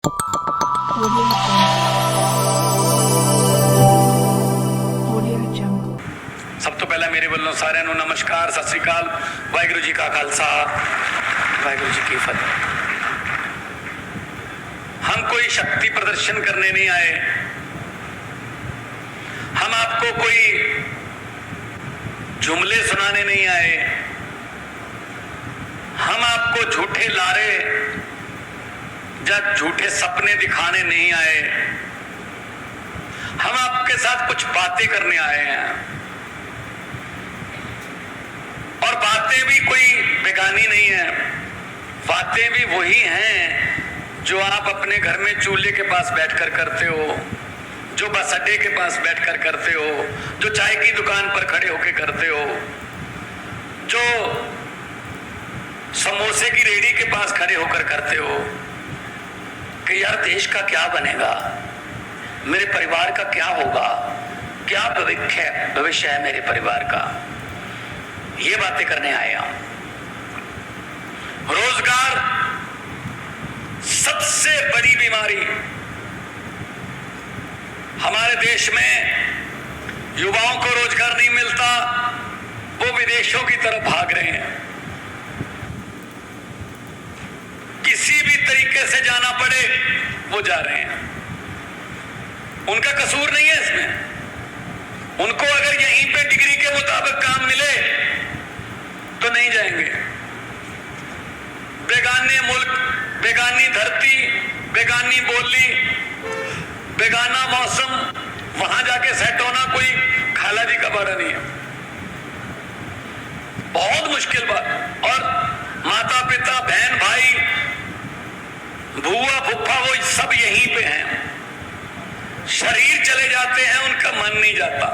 Audio Jungle. सब तो पहला मेरे ਵੱਲੋਂ ਸਾਰਿਆਂ ਨੂੰ ਨਮਸਕਾਰ, ਸਤਿ ਸ੍ਰੀ ਅਕਾਲ, ਵਾਹਿਗੁਰੂ ਜੀ ਕਾ ਖਾਲਸਾ, वाहिगुरु जी की फतेह। हम कोई शक्ति प्रदर्शन करने नहीं आए, हम आपको कोई जुमले सुनाने नहीं आए, हम आपको झूठे लारे या झूठे सपने दिखाने नहीं आए, हम आपके साथ कुछ बातें करने आए हैं। और बातें भी कोई बेगानी नहीं है, बातें भी वही हैं जो आप अपने घर में चूल्हे के पास बैठकर करते हो, जो बस अड्डे के पास बैठकर करते हो, जो चाय की दुकान पर खड़े होकर करते हो, जो समोसे की रेहड़ी के पास खड़े होकर करते हो कि यार देश का क्या बनेगा, मेरे परिवार का क्या होगा, क्या भविष्य है मेरे परिवार का, ये बातें करने आए हम। रोजगार सबसे बड़ी बीमारी हमारे देश में, युवाओं को रोजगार नहीं मिलता, वो विदेशों की तरफ भाग रहे हैं। किसी भी तरीके से जाना पड़े वो जा रहे हैं, उनका कसूर नहीं है इसमें। उनको अगर यहीं पे डिग्री के मुताबिक काम मिले तो नहीं जाएंगे। बेगाने मुल्क, बेगानी धरती, बेगानी बोली, बेगाना मौसम, वहां जाके सेट होना कोई खाला जी का बाड़ा नहीं है, बहुत मुश्किल बात। और माता पिता, बहन भाई, बुआ फुफ्फा, वो सब यहीं पे हैं। शरीर चले जाते हैं, उनका मन नहीं जाता।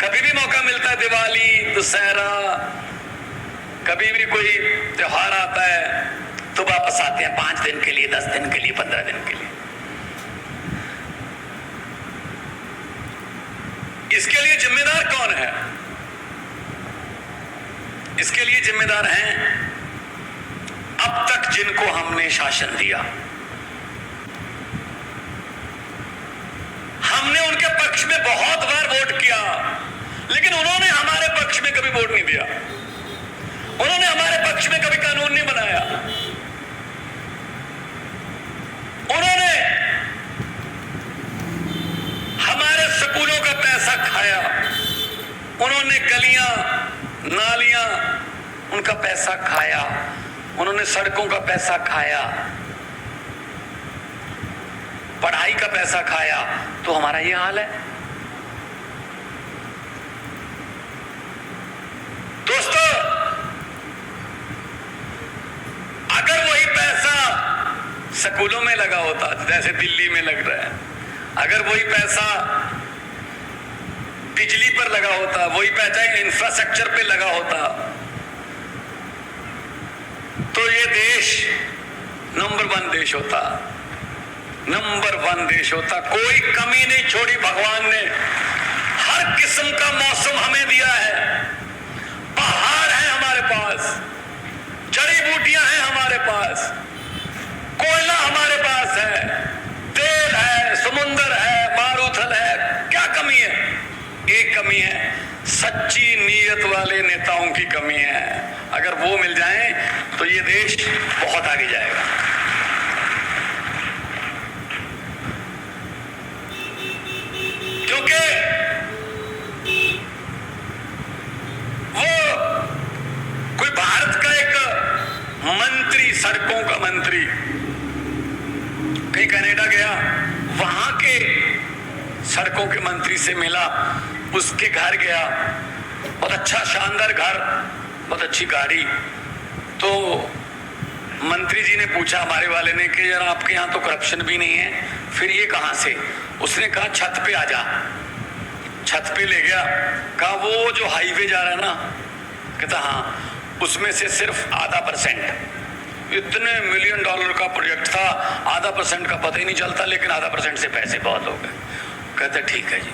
कभी भी मौका मिलता है, दिवाली, दशहरा, कभी भी कोई त्योहार आता है तो वापस आते हैं 5 दिन के लिए, 10 दिन के लिए, 15 दिन के लिए। इसके लिए जिम्मेदार कौन है? इसके लिए जिम्मेदार हैं अब तक जिनको हमने शासन दिया। हमने उनके पक्ष में बहुत बार वोट किया, लेकिन उन्होंने हमारे पक्ष में कभी वोट नहीं दिया, उन्होंने हमारे पक्ष में कभी कानून नहीं बनाया, उन्होंने हमारे स्कूलों का पैसा खाया, उन्होंने गलियां नालियां उनका पैसा खाया, उन्होंने सड़कों का पैसा खाया, पढ़ाई का पैसा खाया। तो हमारा ये हाल है। दोस्तों, अगर वही पैसा स्कूलों में लगा होता जैसे दिल्ली में लग रहा है, अगर वही पैसा बिजली पर लगा होता, वही पैसा इंफ्रास्ट्रक्चर पे लगा होता, तो ये देश नंबर 1 देश होता, नंबर 1 देश होता। कोई कमी नहीं छोड़ी भगवान ने, हर किस्म का मौसम हमें दिया है, पहाड़ है हमारे पास, जड़ी बूटियां हैं हमारे पास, कोयला हमारे पास है, तेल है, समुंदर है, मारूथल है। क्या कमी है? एक कमी है, सच्ची नीयत वाले नेताओं की कमी है। अगर वो मिल जाएं तो ये देश बहुत आगे जाएगा। क्योंकि वो कोई भारत का एक मंत्री, सड़कों का मंत्री कहीं कनाडा गया, वहां के सड़कों के मंत्री से मिला, उसके घर गया, बहुत अच्छा शानदार घर, बहुत अच्छी गाड़ी। तो मंत्री जी ने पूछा हमारे वाले ने कि यार आपके यहाँ तो करप्शन भी नहीं है, फिर ये कहाँ से? उसने कहा छत पे आ जा। छत पे ले गया, कहा वो जो हाईवे जा रहा है ना, कहता हाँ, उसमें से सिर्फ आधा %, इतने $1 मिलियन का प्रोजेक्ट था, आधा % का पता ही नहीं चलता, लेकिन आधा % से पैसे बहुत हो गए। कहते ठीक है जी।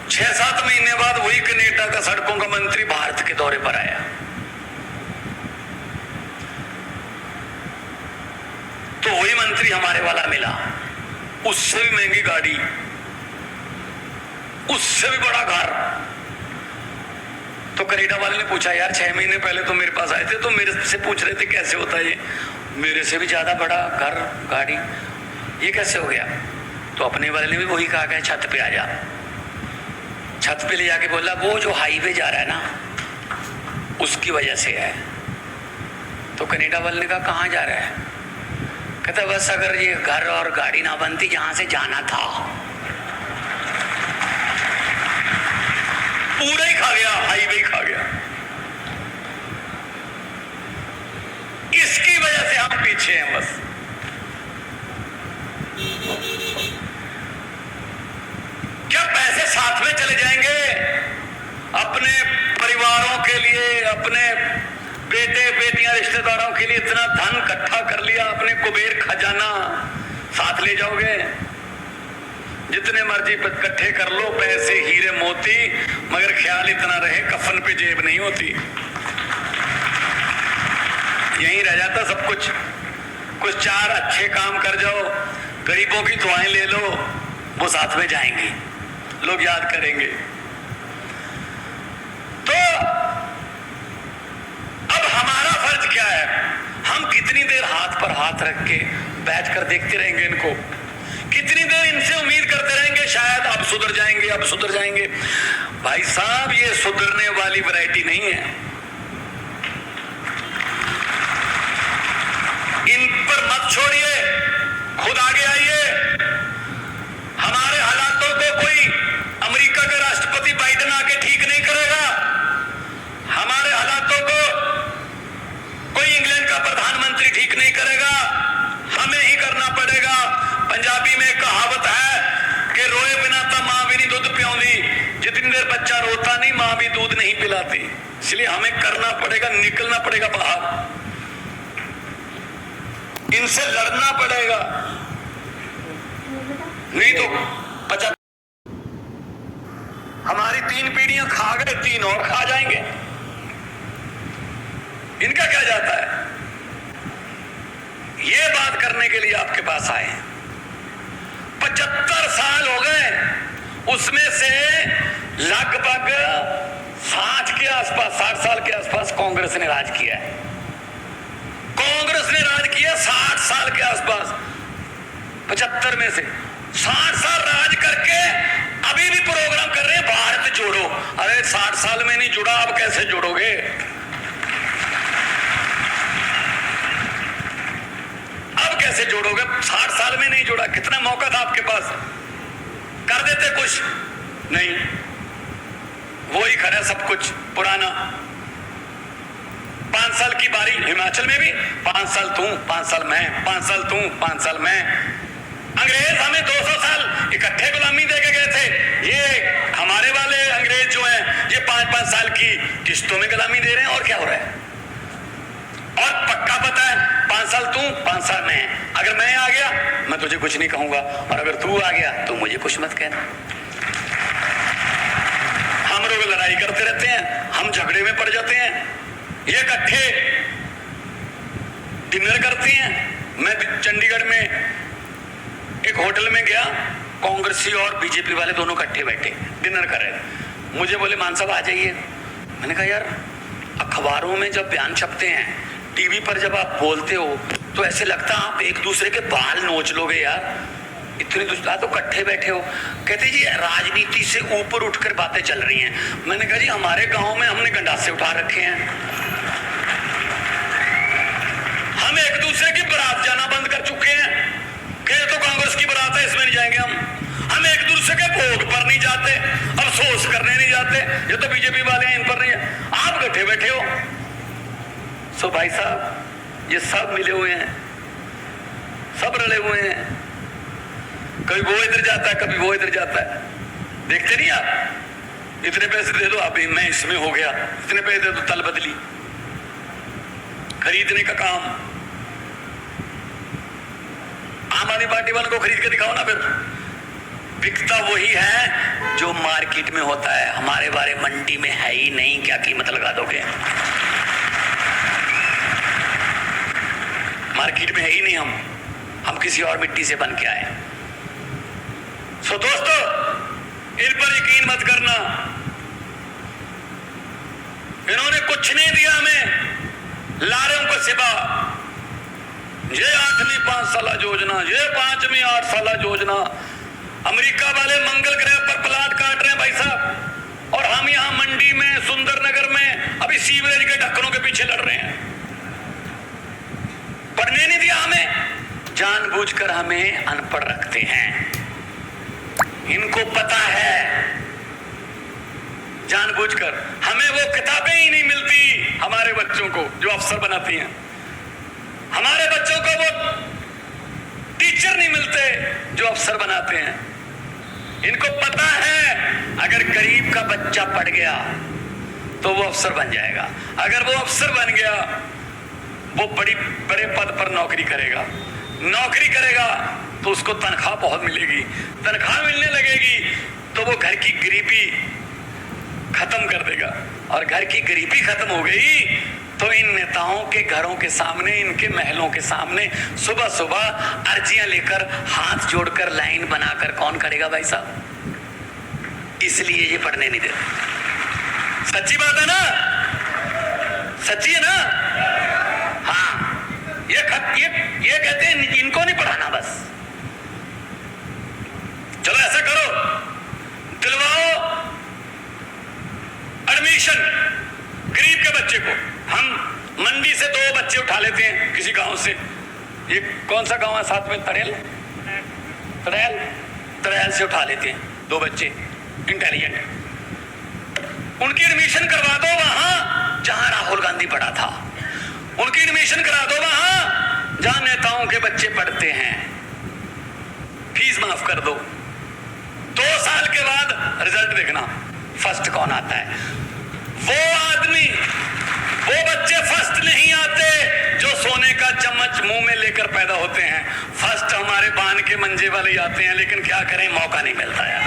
6-7 महीने बाद वही कनाडा का सड़कों का मंत्री भारत के दौरे पर आया। तो वही मंत्री हमारे वाला मिला, उससे भी महंगी गाड़ी, उससे भी बड़ा घर। तो कनाडा वाले ने पूछा, यार 6 महीने पहले तो मेरे पास आए थे, तो मेरे से पूछ रहे थे कैसे होता है ये, मेरे से भी ज्यादा बड़ा घर गाड़ी, ये कैसे हो गया? तो अपने वाले ने भी वही कहा कि छत पे आ जा। छत पे ले जाके बोला, वो जो हाईवे जा रहा है ना उसकी वजह से है। तो कनाडा वाले ने कहा, कहाँ जा रहा है? कहता, बस अगर ये घर और गाड़ी ना बनती जहां से जाना था। पूरा ही खा गया, हाईवे खा गया। इसकी वजह से हम पीछे हैं बस। क्या पैसे साथ में चले जाएंगे? अपने परिवारों के लिए, अपने बेटे बेटियां रिश्तेदारों के लिए इतना धन इकट्ठा कर लिया, अपने कुबेर खजाना साथ ले जाओगे? जितने मर्जी इकट्ठे कर लो पैसे हीरे मोती, मगर ख्याल इतना रहे कफन पे जेब नहीं होती। यहीं रह जाता सब कुछ। कुछ 4 अच्छे काम कर जाओ, गरीबों की दुआएं ले लो, वो साथ में जाएंगी, लोग याद करेंगे। तो अब हमारा फर्ज क्या है? हम कितनी देर हाथ पर हाथ रख के बैठकर देखते रहेंगे इनको? कितनी देर इनसे उम्मीद करते रहेंगे शायद अब सुधर जाएंगे, अब सुधर जाएंगे? भाई साहब, ये सुधरने वाली वैरायटी नहीं है। इन पर मत छोड़िए, खुद आगे आइए। हमारे हालातों को कोई अमेरिका का राष्ट्रपति बाइडेन आके ठीक नहीं करेगा। हमारे हालातों को कोई इंग्लैंड का प्रधानमंत्री ठीक नहीं करेगा, हमें ही करना पड़ेगा। पंजाबी में कहावत है कि रोए बिना तो मां भी नहीं दूध पिलाती। जितनी देर बच्चा रोता नहीं, मां भी दूध नहीं पिलाती। इसलिए हमें करना पड़ेगा, निकलना पड़ेगा बाहर, इनसे लड़ना पड़ेगा, नहीं तो 50 हमारी 3 पीढ़ियां खा गए, 3 और खा जाएंगे। इनका क्या जाता है? ये बात करने के लिए आपके पास आए हैं। 75 साल हो गए, उसमें से लगभग 60 के आसपास, 60 साल के आसपास कांग्रेस ने राज किया है। कांग्रेस ने राज किया 60 साल के आसपास। 75 में से 60 साल राज करके अभी भी प्रोग्राम कर रहे हैं भारत जोड़ो। अरे 60 साल में नहीं जुड़ा, अब कैसे जोड़ोगे? अब कैसे जोड़ोगे? 60 साल में नहीं जुड़ा, कितना मौका था आपके पास, कर देते कुछ नहीं। वही खड़ा सब कुछ पुराना। 5 साल की बारी हिमाचल में भी, 5 साल तू, 5 साल मैं, 5 साल तू, 5 साल मैं। अंग्रेज हमें 200 साल इकट्ठे गुलामी देके गए थे। ये हमारे वाले अंग्रेज जो हैं, ये 5-5 साल की किस्तों में गुलामी दे रहे हैं। और क्या हो रहा है? और पक्का पता है, 5 साल तू, 5 साल मैं। अगर मैं आ गया मैं तुझे कुछ नहीं कहूंगा, और अगर तू आ गया तो मुझे कुछ मत कहना। हम लोग लड़ाई करते रहते हैं, हम झगड़े में पड़ जाते हैं, ये इकट्ठे डिनर करते हैं। मैं चंडीगढ़ में एक होटल में गया, कांग्रेसी और बीजेपी वाले दोनों इकट्ठे बैठे डिनर कर रहे। मुझे बोले, मान साहब आ जाइए। मैंने कहा, यार अखबारों में जब बयान छपते हैं, टीवी पर जब आप बोलते हो, तो ऐसे लगता है आप एक दूसरे के बाल नोच लोगे यार, इतनी दूसरा तो इकट्ठे बैठे हो। कहते जी राजनीति से ऊपर उठकर बातें चल रही हैं। मैंने कहा, जी हमारे गांव में हमने गंडासे उठा रखे हैं, हम एक दूसरे की बारात जाना बंद कर चुके हैं। कि तो कांग्रेस की बारात है, इसमें नहीं जाएंगे हम एक दूसरे के भोग पर नहीं जाते, अफसोस करने नहीं जाते। ये तो बीजेपी वाले हैं, इन पर नहीं है। आप इकट्ठे बैठे हो। सो भाई साहब, ये सब मिले हुए हैं, सब रले हुए हैं। कभी वो इधर जाता है, कभी वो इधर जाता है। देखते नहीं आप? इतने पैसे दे दो, अभी मैं इसमें हो गया, इतने पैसे दे दो, तल बदली, खरीदने का काम। आम आदमी पार्टी वालों को खरीद के दिखाओ ना, फिर बिकता वही है जो मार्केट में होता है। हमारे बारे मंडी में है ही नहीं, क्या कीमत लगा दोगे? मार्केट में है ही नहीं हम। हम किसी और मिट्टी से बन के आए। सो दोस्तों, इन पर यकीन मत करना। इन्होंने कुछ नहीं दिया हमें लारों को सिवा ये 8वीं 5 साल योजना, ये 5वीं 8 साल योजना। अमेरिका वाले मंगल ग्रह पर प्लाट काट रहे हैं भाई साहब, और हम यहां मंडी में, सुंदरनगर में अभी सीवरेज के ढक्कनों के पीछे लड़ रहे हैं। पढ़ने नहीं दिया हमें, जानबूझकर हमें अनपढ़ रखते हैं। इनको पता है, जानबूझकर हमें वो किताबें ही नहीं मिलती हमारे बच्चों को जो अफसर बनाती हैं। हमारे बच्चों को वो टीचर नहीं मिलते जो अफसर बनाते हैं। इनको पता है अगर गरीब का बच्चा पढ़ गया तो वो अफसर बन जाएगा। अगर वो अफसर बन गया, वो बड़े पद पर नौकरी करेगा तो उसको तनख्वाह बहुत मिलेगी। तनख्वाह मिलने लगेगी तो वो घर की गरीबी खत्म कर देगा, और घर की गरीबी खत्म हो गई तो इन नेताओं के घरों के सामने, इनके महलों के सामने सुबह सुबह अर्जियां लेकर, हाथ जोड़कर, लाइन बनाकर कौन खड़ेगा भाई साहब? इसलिए ये पढ़ने नहीं देते। सच्ची बात है ना? सच्ची है ना? हाँ, ये कहते हैं इनको नहीं पढ़ाना, बस चलो ऐसा करो, दिलवाओ एडमिशन गरीब के बच्चे को। हम मंडी से 2 बच्चे उठा लेते हैं किसी गांव से। ये कौन सा गांव है साथ में? तड़ैल से उठा लेते हैं 2 बच्चे इंटेलिजेंट, उनकी एडमिशन करवा दो वहां जहां राहुल गांधी पढ़ा था। उनकी एडमिशन करा दो वहां जहां नेताओं के बच्चे पढ़ते हैं। फीस माफ कर दो। 2 साल के बाद रिजल्ट देखना, फर्स्ट कौन आता है। वो आदमी, वो बच्चे फर्स्ट नहीं आते जो सोने का चम्मच मुंह में लेकर पैदा होते हैं। फर्स्ट हमारे बान के मंजे वाले ही आते हैं, लेकिन क्या करें, मौका नहीं मिलता यार।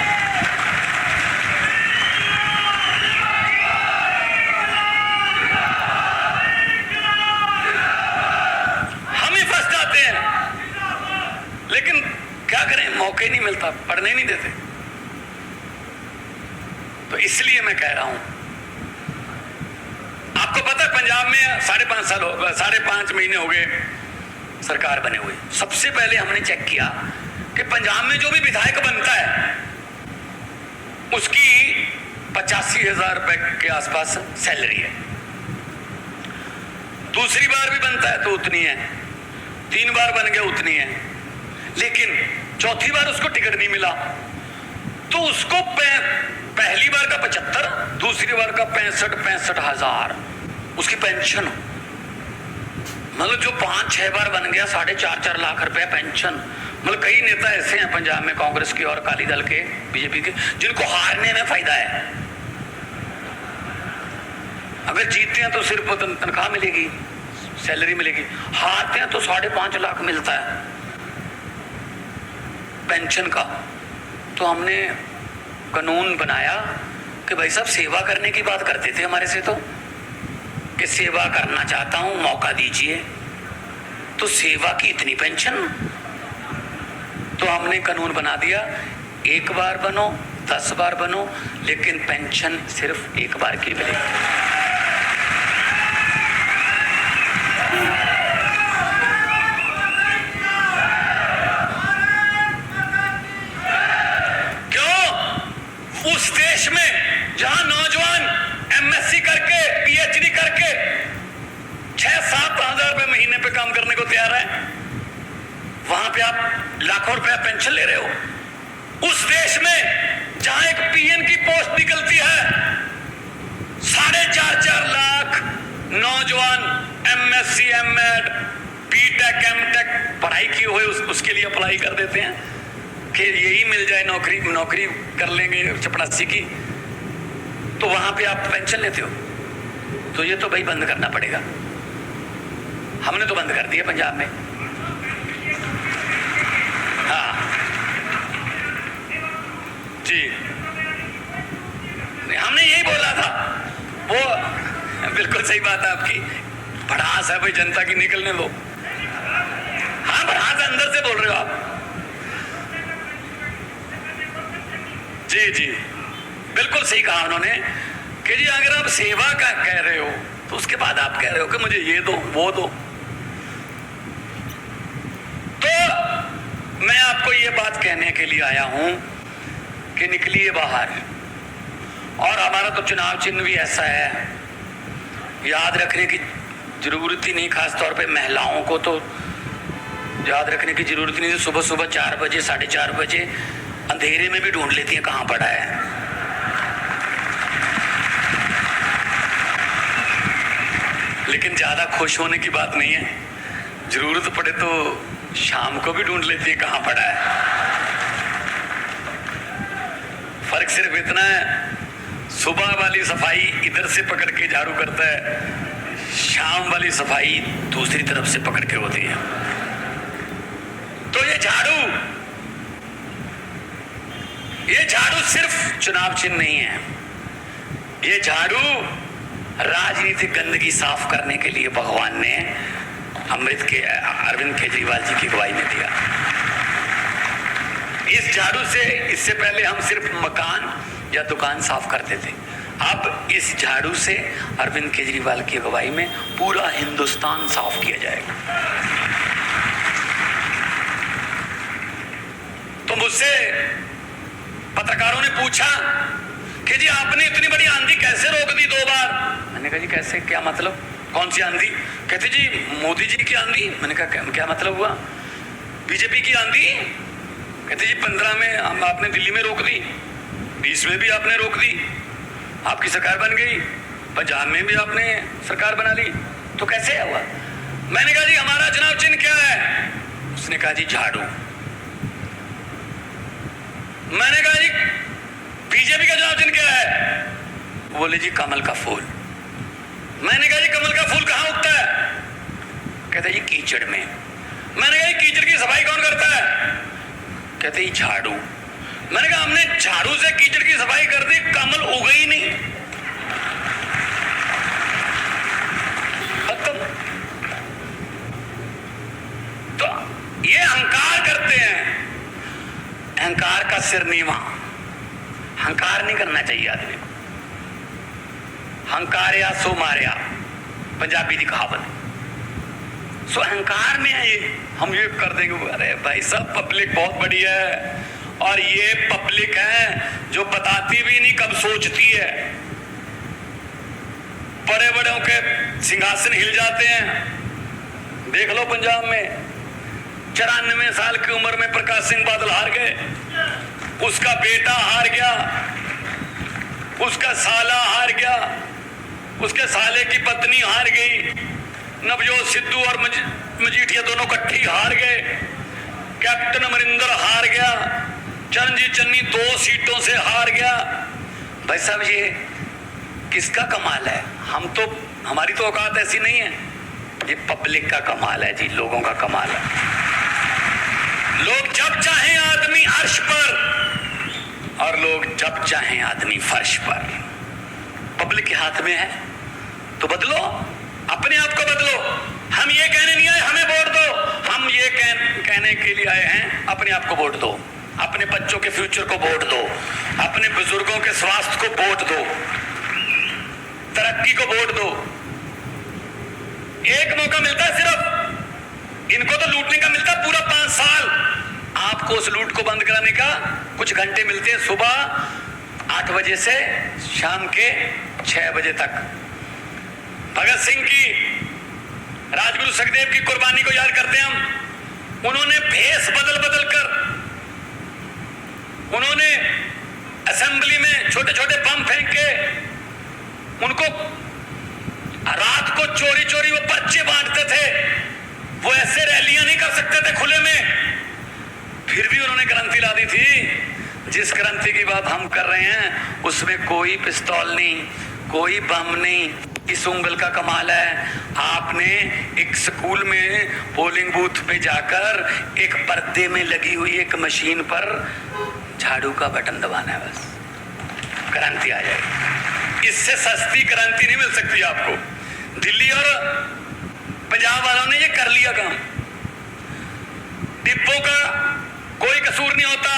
हम ही फर्स्ट आते हैं, लेकिन क्या करें, मौका ही नहीं मिलता, पढ़ने नहीं देते। तो इसलिए मैं कह रहा हूं, आपको पता है पंजाब में 5.5 महीने हो गए सरकार बने हुए। सबसे पहले हमने चेक किया कि पंजाब में जो भी विधायक बनता है उसकी 85,000 रुपए के आसपास सैलरी है। दूसरी बार भी बनता है तो उतनी है, 3 बार बन गया उतनी है, लेकिन चौथी बार उसको टिकट नहीं मिला तो उसको पहली बार का 75, दूसरी बार का 65,000 उसकी पेंशन। मतलब जो 5-6 बार बन गया 4.5 लाख रुपए पेंशन। मतलब कई नेता ऐसे हैं पंजाब में, कांग्रेस के और अकाली दल के, बीजेपी के, जिनको हारने में फायदा है। अगर जीतते हैं तो सिर्फ तनख्वाह मिलेगी, सैलरी मिलेगी, हारते हैं तो 5.5 लाख मिलता है पेंशन का। तो हमने कानून बनाया कि भाई साहब सेवा करने की बात करते थे हमारे से, तो कि सेवा करना चाहता हूं, मौका दीजिए। तो सेवा की इतनी पेंशन, तो हमने कानून बना दिया, 1 बार बनो, 10 बार बनो, लेकिन पेंशन सिर्फ 1 बार की मिलेगी। उस देश में जहां नौजवान एमएससी करके, पीएचडी करके 6-7 हजार रुपए महीने पे काम करने को तैयार है, वहां पे आप लाखों रुपया पेंशन ले रहे हो। उस देश में जहां एक पीएन की पोस्ट निकलती है, 4.5 लाख नौजवान एमएससी, एमएड, बीटेक, एमटेक पढ़ाई किए हुए उसके लिए अप्लाई कर देते हैं कि यही मिल जाए, नौकरी कर लेंगे चपरासी की, तो वहां पे आप पेंशन लेते हो। तो ये तो भाई बंद करना पड़ेगा। हमने तो बंद कर दिया पंजाब में। हाँ जी, हमने यही बोला था। वो बिल्कुल सही बात है आपकी, भड़ास है भाई जनता की, निकलने दो। हाँ, भड़ास अंदर से बोल बोल रहे हो आप? जी जी, बिल्कुल सही कहा उन्होंने कि जी अगर आप सेवा का कह रहे हो तो उसके बाद आप कह रहे हो कि मुझे ये दो वो दो। तो मैं आपको ये बात कहने के लिए आया हूं कि निकलिए बाहर। और हमारा तो चुनाव चिन्ह भी ऐसा है, याद रखने की जरूरत ही नहीं, खासतौर पे महिलाओं को तो याद रखने की जरूरत नहीं। सुबह सुबह 4 बजे 4:30 बजे अंधेरे में भी ढूंढ लेती है कहां पड़ा है। लेकिन ज्यादा खुश होने की बात नहीं है, जरूरत पड़े तो शाम को भी ढूंढ लेती है कहां पड़ा है। फर्क सिर्फ इतना है, सुबह वाली सफाई इधर से पकड़ के झाड़ू करता है, शाम वाली सफाई दूसरी तरफ से पकड़ के होती है। तो ये झाड़ू सिर्फ चुनाव चिन्ह नहीं है, ये झाड़ू राजनीतिक गंदगी साफ करने के लिए भगवान ने अरविंद केजरीवाल जी की अगुवाई में दिया। इस झाड़ू से इससे पहले हम सिर्फ मकान या दुकान साफ करते थे, अब इस झाड़ू से अरविंद केजरीवाल की अगुवाई में पूरा हिंदुस्तान साफ किया जाएगा। तो मुझसे पत्रकारों ने पूछा कि जी आपने इतनी बड़ी आंधी कैसे रोक दी 2 बार? मैंने कहा जी कैसे, क्या मतलब, कौन सी आंधी? कहते जी मोदी जी की आंधी। मैंने कहा क्या मतलब हुआ? बीजेपी की आंधी? कहते जी 15 में आपने दिल्ली में रोक दी, 20 में भी आपने रोक दी, आपकी सरकार बन गई, पंजाब में भी आपने सरकार बना ली, तो कैसे हुआ? मैंने कहा जी हमारा चुनाव चिन्ह क्या है? उसने कहा जी झाड़ू। मैंने कहा जी बीजेपी का चुनाव चिन्ह क्या है? बोले जी कमल का फूल। मैंने कहा जी कमल का फूल कहां उगता है? कहते जी कीचड़ में। मैंने कहा कीचड़ की सफाई कौन करता है? कहते ही झाड़ू। मैंने कहा हमने झाड़ू से कीचड़ की सफाई कर दी, कमल उगा ही नहीं। खत्म। तो ये अहंकार करते हैं, अहंकार का सिर नीवा। अहंकार नहीं करना चाहिए आदमी को। हंकारिया सो मारिया, पंजाबी की कहावत। सो अहंकार में है ये, हम ये कर देंगे। अरे भाई साहब पब्लिक बहुत बड़ी है, और ये पब्लिक है जो बताती भी नहीं कब सोचती है। बड़े बड़ों के सिंहासन हिल जाते हैं। देख लो पंजाब में 94 साल की उम्र में प्रकाश सिंह बादल हार गए, उसका बेटा हार गया, उसका साला हार गया, उसके साले की पत्नी हार गई, नवजोत सिद्धू और मजीठिया दोनों इकट्ठी हार गए, कैप्टन अमरिंदर हार गया, चरणजीत चन्नी 2 सीटों से हार गया। भाई साहब ये किसका कमाल है? हमारी तो औकात ऐसी नहीं है, ये पब्लिक का कमाल है जी, लोगों का कमाल है। लोग जब चाहें आदमी अर्श पर, और लोग जब चाहें आदमी फर्श पर। पब्लिक के हाथ में है, तो बदलो, अपने आप को बदलो। हम ये कहने नहीं आए हमें वोट दो, हम ये कहने के लिए आए हैं अपने आप को वोट दो, अपने बच्चों के फ्यूचर को वोट दो, अपने बुजुर्गों के स्वास्थ्य को वोट दो, तरक्की को वोट दो। एक मौका मिलता है सिर्फ, इनको तो लूटने का मिलता पूरा 5 साल। आपको उस लूट को बंद कराने का कुछ घंटे मिलते हैं, सुबह 8 बजे से शाम के 6 बजे तक। भगत सिंह की, राजगुरु सुखदेव की कुर्बानी को याद करते हैं हम। उन्होंने भेष बदल बदल कर, उन्होंने असेंबली में छोटे छोटे बम फेंक के, उनको रात को चोरी चोरी वो बच्चे बांटते थे, वो ऐसे रैलियां नहीं कर सकते थे खुले में, फिर भी उन्होंने क्रांति ला दी थी। जिस क्रांति की बात हम कर रहे हैं उसमें कोई पिस्तौल नहीं, कोई बम नहीं। इस उंगल का कमाल है, आपने एक स्कूल में पोलिंग बूथ पे जाकर एक पर्दे में लगी हुई एक मशीन पर झाड़ू का बटन दबाना है, बस क्रांति आ जाएगी। इससे सस्ती क्रांति नहीं मिल सकती आपको। दिल्ली और पंजाब वालों ने ये कर लिया काम। डिब्बों का कोई कसूर नहीं होता,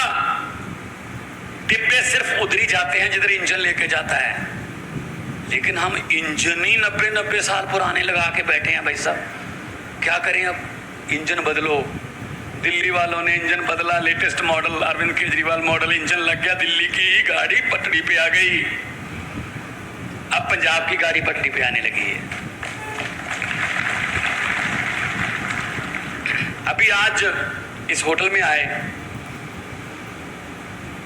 डिब्बे सिर्फ उधर ही जाते हैं जिधर इंजन लेके जाता है, लेकिन हम इंजन ही 90 साल पुराने लगा के बैठे हैं भाई साहब। क्या करें अब, इंजन बदलो। दिल्ली वालों ने इंजन बदला, latest model, Arvind Kejriwal model engine लग गया, दिल्ली की ही गाड़ी पटरी पे आ गई। अब पंजाब की गाड़ी पटरी पे आने लगी है। अभी आज इस होटल में आए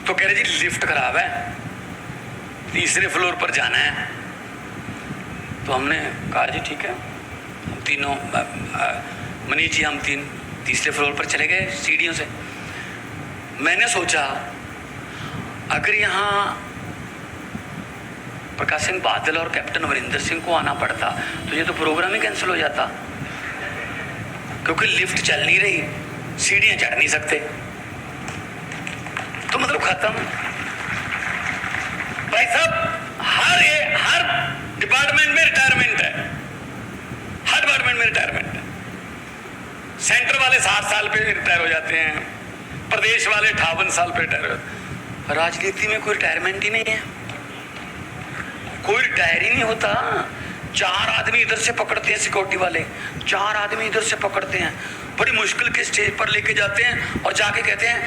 तो कह रहे जी लिफ्ट खराब है, तीसरे फ्लोर पर जाना है। तो हमने कहा जी ठीक है, हम तीनों मनीष जी हम तीसरे फ्लोर पर चले गए सीढ़ियों से। मैंने सोचा अगर यहाँ प्रकाश सिंह बादल और कैप्टन अमरिंदर सिंह को आना पड़ता तो ये तो प्रोग्राम ही कैंसिल हो जाता, क्योंकि लिफ्ट चल नहीं रही, सीढ़ियां चढ़ नहीं सकते, तो मतलब खत्म। भाई साहब हर डिपार्टमेंट में रिटायरमेंट है, हर डिपार्टमेंट में रिटायरमेंट है। सेंटर वाले 60 साल पे रिटायर हो जाते हैं, प्रदेश वाले 58 साल पे रिटायर हो जाते हैं। राजनीति में कोई रिटायरमेंट ही नहीं है, कोई रिटायर ही नहीं होता। 4 आदमी इधर से पकड़ते हैं सिक्योरिटी वाले, 4 आदमी इधर से पकड़ते हैं, बड़ी मुश्किल के स्टेज पर लेके जाते हैं और जाके कहते हैं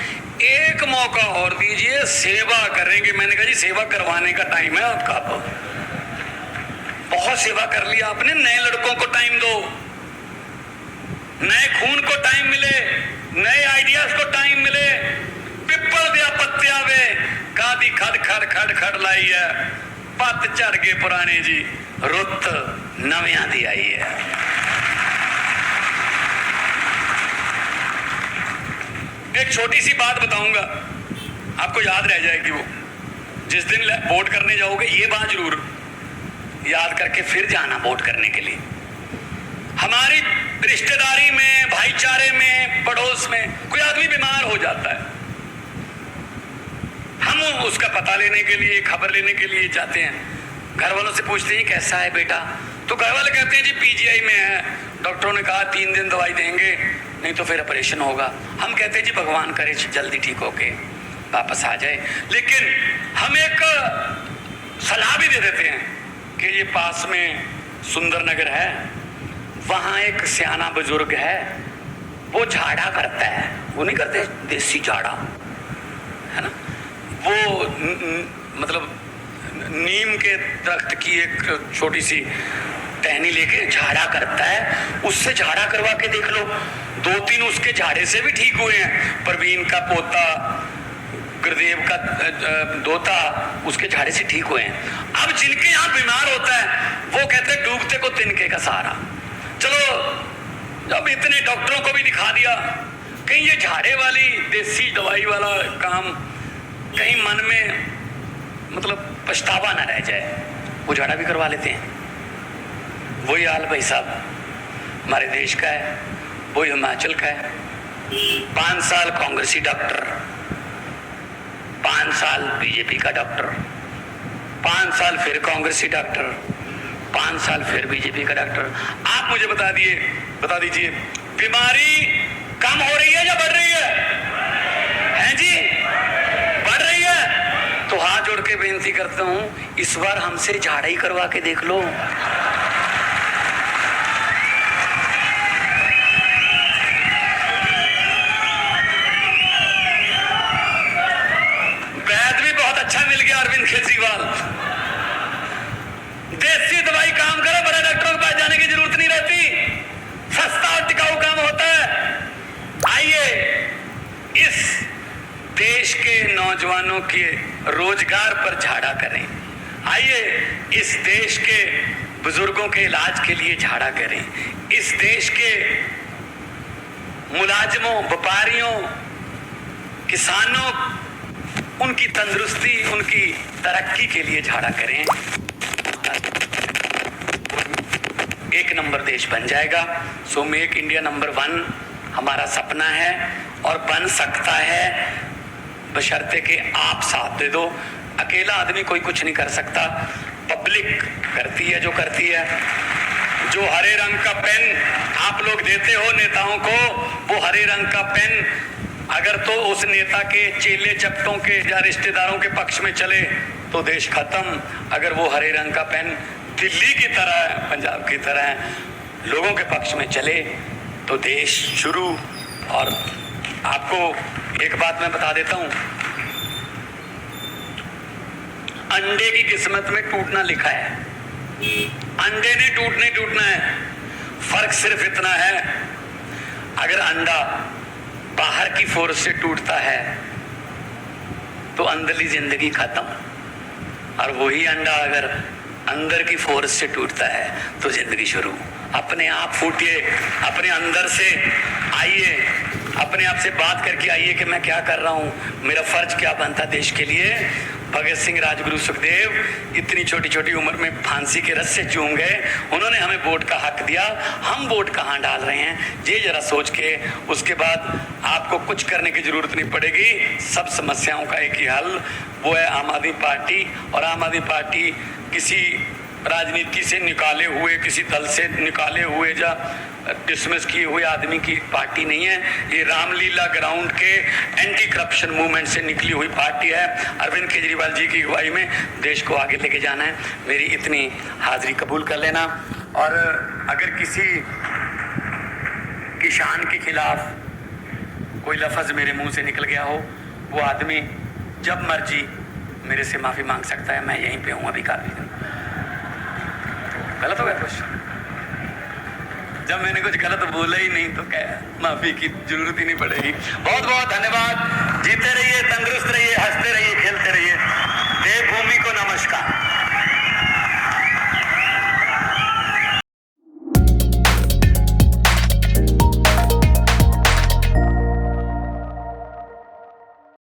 एक मौका और दीजिए, सेवा करेंगे। मैंने कहा जी सेवा करवाने का टाइम है आपका, बहुत सेवा कर लिया आपने, नए लड़कों को टाइम दो, नए खून को टाइम मिले, नए आइडियाज को टाइम मिले। पिपल दिया पत्तिया वे कादी खड़ खड़ खड़ खड़ लाई है, पत झड़ गए पुराने जी, रुत नवियां दी आई है। एक छोटी सी बात बताऊंगा, आपको याद रह जाएगी वो। जिस दिन वोट करने जाओगे ये बात जरूर याद करके फिर जाना वोट करने के लिए। हमारी रिश्तेदारी में, भाईचारे में, पड़ोस में कोई आदमी बीमार हो जाता है, हम उसका पता लेने के लिए, खबर लेने के लिए जाते हैं। घर वालों से पूछते हैं कैसा है बेटा, तो घर वाले कहते हैं जी पीजीआई में है, डॉक्टरों ने कहा 3 दिन दवाई देंगे, नहीं तो फिर ऑपरेशन होगा। हम कहते हैं जी भगवान करे जल्दी ठीक होके वापस आ जाए, लेकिन हम एक सलाह भी दे देते हैं कि ये पास में सुंदर नगर है, वहाँ एक सियाना बुजुर्ग है, वो झाड़ा करता है, वो नहीं करते देसी झाड़ा, है ना, वो मतलब नीम के दरख्त की एक छोटी सी टहनी लेके झाड़ा करता है, उससे झाड़ा करवा के देख लो। 2-3 उसके झाड़े से भी ठीक हुए हैं। प्रवीण का पोता, गुरुदेव का दोता, उसके झाड़े से ठीक हुए हैं। अब जिनके यहाँ बीमार होता है वो कहते हैं डूबते को तिनके का सहारा। चलो जब इतने डॉक्टरों को भी दिखा दिया, कहीं ये झाड़े वाली देसी दवाई वाला काम कहीं मन में मतलब पछतावा ना रह जाए, वो झाड़ा भी करवा लेते हैं। वही हाल भाई साहब हमारे देश का है, वही हिमाचल का है। 5 साल कांग्रेसी डॉक्टर, 5 साल बीजेपी का डॉक्टर, 5 साल फिर कांग्रेसी डॉक्टर, 5 साल फिर बीजेपी का डॉक्टर। आप मुझे बता दीजिए बीमारी कम हो रही है या बढ़ रही है? हैं जी, बढ़ रही है। तो हाथ जोड़ के बेनती करता हूं, इस बार हमसे झाड़ा ही करवा के देख लो। वैद भी बहुत अच्छा मिल गया अरविंद केजरीवाल। देसी दवाई काम करे, बड़े डॉक्टरों के पास जाने की जरूरत नहीं रहती, सस्ता और टिकाऊ काम होता है। आइए इस देश के नौजवानों के रोजगार पर झाड़ा करें, आइए इस देश के बुजुर्गों के इलाज के लिए झाड़ा करें, इस देश के मुलाजिमों, व्यापारियों, किसानों, उनकी तंदुरुस्ती, उनकी तरक्की के लिए झाड़ा करें। एक नंबर देश बन जाएगा। सो मेक इंडिया नंबर 1 हमारा सपना है और बन सकता है, बशर्ते कि आप साथ दे दो। अकेला आदमी कोई कुछ नहीं कर सकता, पब्लिक करती है जो करती है। जो हरे रंग का पेन आप लोग देते हो नेताओं को, वो हरे रंग का पेन अगर तो उस नेता के चेले चपटों के या रिश्तेदारों के पक्ष में चले तो देश खत्म। अगर वो हरे रंग का पेन दिल्ली की तरह, पंजाब की तरह लोगों के पक्ष में चले तो देश शुरू। और आपको एक बात मैं बता देता हूं, अंडे की किस्मत में टूटना लिखा है, अंडे ने टूटना है। फर्क सिर्फ इतना है, अगर अंडा बाहर की फोर्स से टूटता है तो अंदरली जिंदगी खत्म, और वही अंडा अगर अंदर की फोर्स से टूटता है तो जिंदगी शुरू। अपने आप फूटिए, अपने अंदर से आइए, अपने आप से बात करके आइए कि मैं क्या कर रहा हूँ, मेरा फर्ज क्या बनता देश के लिए। भगत सिंह, राजगुरु, सुखदेव इतनी छोटी छोटी उम्र में फांसी के रस्से चूम गए, उन्होंने हमें वोट का हक दिया, हम वोट कहाँ डाल रहे हैं ये जरा सोच के उसके बाद आपको कुछ करने की जरूरत नहीं पड़ेगी। सब समस्याओं का एक ही हल, वो है आम आदमी पार्टी। और आम आदमी पार्टी किसी राजनीति से निकाले हुए, किसी दल से निकाले हुए या डिसमिस किए हुए आदमी की पार्टी नहीं है। ये रामलीला ग्राउंड के एंटी करप्शन मूवमेंट से निकली हुई पार्टी है। अरविंद केजरीवाल जी की अगुवाई में देश को आगे लेके जाना है। मेरी इतनी हाजिरी कबूल कर लेना। और अगर किसी किसान के खिलाफ कोई लफ्ज़ मेरे मुंह से निकल गया हो, वो आदमी जब मर्जी मेरे से माफ़ी मांग सकता है, मैं यहीं पे हूँ अभी काफ़ी दिन। गलत हो गया कुछ? जब मैंने कुछ गलत बोला ही नहीं तो क्या माफी की जरूरत ही नहीं पड़ेगी। बहुत बहुत धन्यवाद।